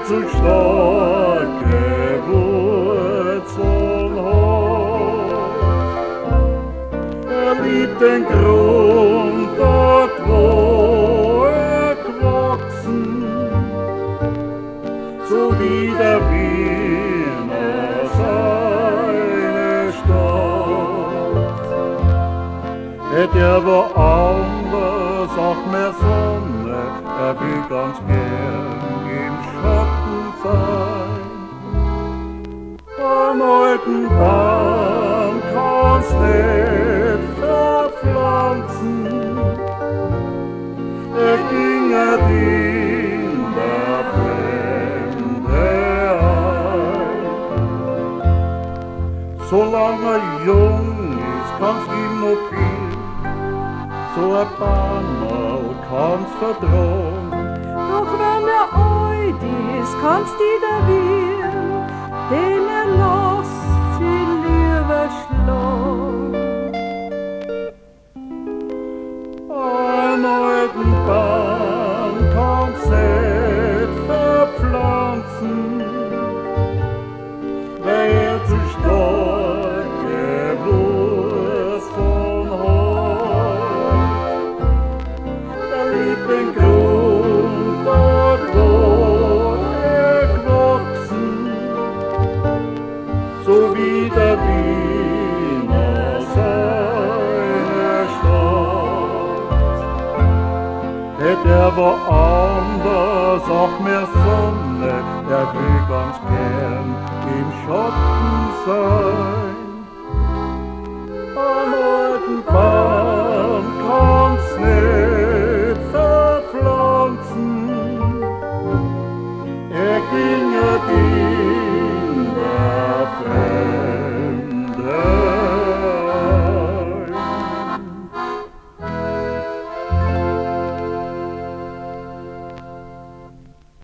zu starke Wurzeln hat. Liebt den Grund dort, wo gewachsen, so wie der Wiener seine Stadt. Hätte woanders auch mehr Sonne, will ganz gern im Schatten sein. Am alten Baum kannst nicht verpflanzen, ginge in der Fremde ein. Solange er jung ist, kannst ihm noch viel, so ein Bannerl kannst verdrohen. Doch wenn er alt ist, kannst du der Wind, den er lässt sie lieber schlagen. Einen alten Baum kannst nicht verpflanzen, weil er zu starke Wurzeln hat. Er liebt den Grund dort, wo gewachsen, so wie der Wiener seine Stadt. Hätte er woanders auch mehr Sonne, will ganz gern im Schatten sein. Am alten Baum